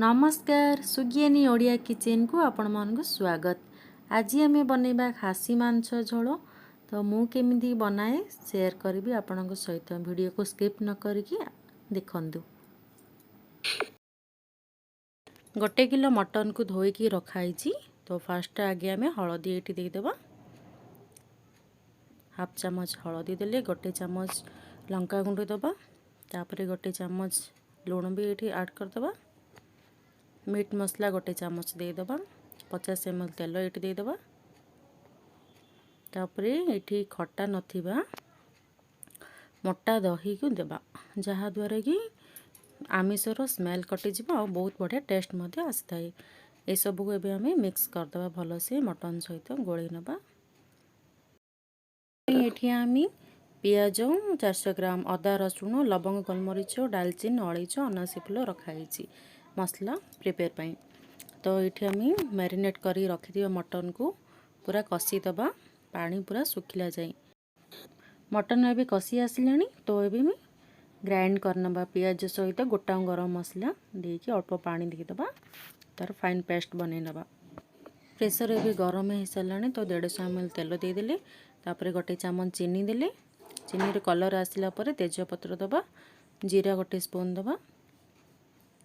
नमस्कार सुगियानी ओडिया किचन को आपण मानक स्वागत। आज आम बनैबा खासी मांस झोल। तो मु केमिति बनाए शेयर करी आपण सहित वीडियो को स्किप न करके देखंतु। 1 किलो मटन को धोईकी रखाई। तो फास्ट आगे आम हलदी ये देदेबा। हाफ चामच हलदी देले 1 चामच लंका गुंड दबा। तापर 1 चामच लुण भी ये ऐड करदबा। मीट मसला 1 चामच देदेबा। 50 ml तेल ये देदेबा। तापर ये खट्टा नथिबा मोटा दही को देबा, जहाँ द्वारा कि आमिषर स्मेल कटिଯିବ और बहुत बढ़िया टेस्ट मध्य आसी ए सब को एबे हमें मिक्स करदबा भल से मटन सहित गोळै नबा। एठी आमी पियाज 400 ग्राम, अदा रसुण लवंग गोलमरीच डालचीन अलैच अनासी फूल रखाई मसला प्रिपेयर पाई। तो ये आम मैरिनेट करी रखि मटन को पूरा कषी दबा, पानी पूरा सुखिला जाए। मटन एबे कषी आसिलानी। तो ये ग्राइंड करनबा पियाज सहित गोटा गरम मसला देकी अल्प पानी देदबा, तार फाइन पेस्ट बनै नबा। प्रेशर एबे गरम हो सारानी। तो 150 ml तेल देदेले। तापर 1 चामच चीनी देले। चीनी रे कलर आसिला परे तेजपत्र दबा, जीरा 1 स्पून दबा।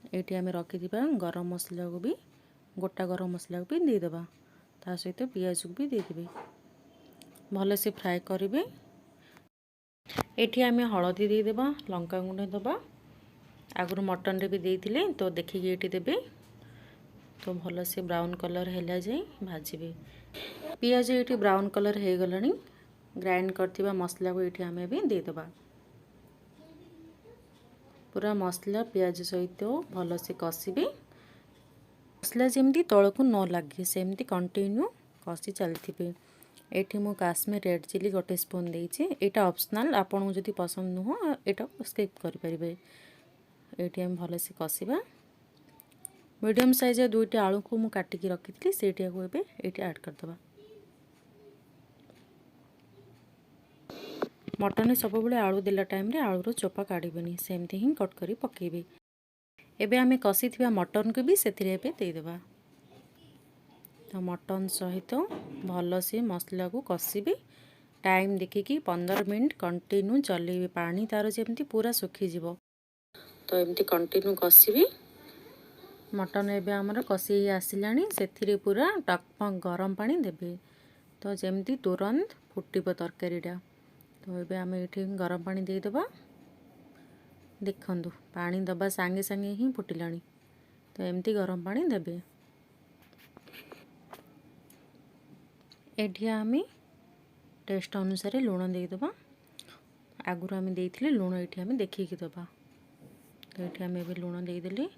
ये आम रखिथिबा गरम मसला को भी गोटा गरम मसला को भी देदेबा, ता सहित पियाज को भी देदेबे, भल से फ्राए करेंगे। ये आम हलदी देदेबा, लंका गुंड दबा, आगु मटन रे भी देइथिले तो देखिए ये देबे। तो भल से ब्राउन कलर हैला जाए भाजबे। पियाज ये ब्राउन कलर हो गलानी। ग्राइंड करथिबा मसला को ये आम भी देदेबा। पूरा मसला पियाज सहित भल से कषिबे। मसला जमी तल को न लगे सेमती कंटिन्यू कषि चलते। ये मु काश्मीर रेड चिली 1 स्पून देइछि। एटा ऑप्शनल, आपन जदि पसंद नुह एटा स्किप करि परिबे। ये आम भल से कषिबा। मीडियम साइज 2टी आलू को मु काटिकी रखिथि, सेटिया को एबे एटी ऐड करदबा। मटन सब बेले आलू देला टाइम रे आलूर चोपा काढ़बेनी, सेमती ही कट करी पकेबे। एबे आमे कषि थिबा मटन को भी सेथिरे एबे देदेबा। तो मटन सहित भल से मसला को कषिबे। टाइम देखिकी 15 मिनट कंटिन्यू चलेबे, पानी तार जेमती पूरा सुखी जीवो। तो एमती कंटिन्यू कषिबे। मटन एबे हमर कषि आसिलानी, सेथिरे पूरा टकपक गरम पानी देबे। तो जेमती तुरंत फुटिबो तरकारीटा। तो एबे आमे एठी गरम पानी दे देबा। देखंतु पानी दबा सांगे सांगे ही फुटिलानी। तो एमती गरम पानी देबे। एठी आमे टेस्ट अनुसार लुण दे देबा। आगुर आमे देइथिले लुण एठी आमे देखिकी देबा। तो एठी आमे एबे लुण दे देले।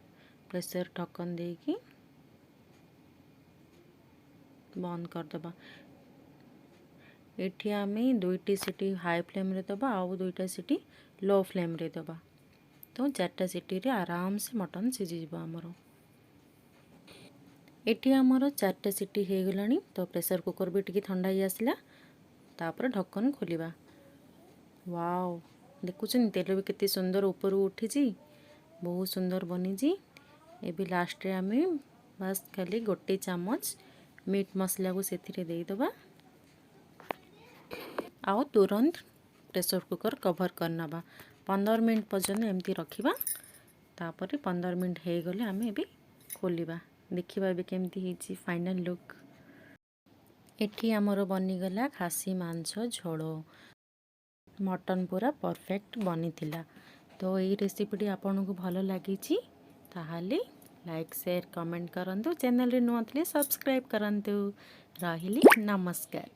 प्रेशर ढक्कन देकी बंद कर देबा। एठी आमे 2टी सीटी हाई फ्लेम रे दबा और 2टा सीटी लो फ्लेम रे दबा। तो 4टा सीटी रे आराम से मटन सिझी जीवो हमरो। एठी हमरो 4टा सीटी हो गलानी। तो प्रेशर कुकर भी टिकी ठंडा ही आसला। तापर ढक्कन खोलिबा। वाओ, देखुछन तेल भी कितनी सुंदर ऊपर उठी, बहुत सुंदर बनी जी। एबे लास्ट रे आमे बस खाली 1 चामच मीट मसला को सेथिरे दे दबा आउ तुरंत प्रेशर कुकर कवर करनबा। 15 मिनट पर्यंत एमती रखिबा। तापर 15 मिनट हो गले आमे एबे खोलिबा, देखिबा एबे केमती हिची फाइनल लुक। एठी हमरो बनी गला खासी मांस झोल। मटन पूरा परफेक्ट बनी थिला। तो ये रेसिपीटी आपन को भलो लागी ताहाले लाइक शेयर कमेंट करंतु। चैनल रे नुआ थिले सब्सक्राइब करंतु। रहिली नमस्कार।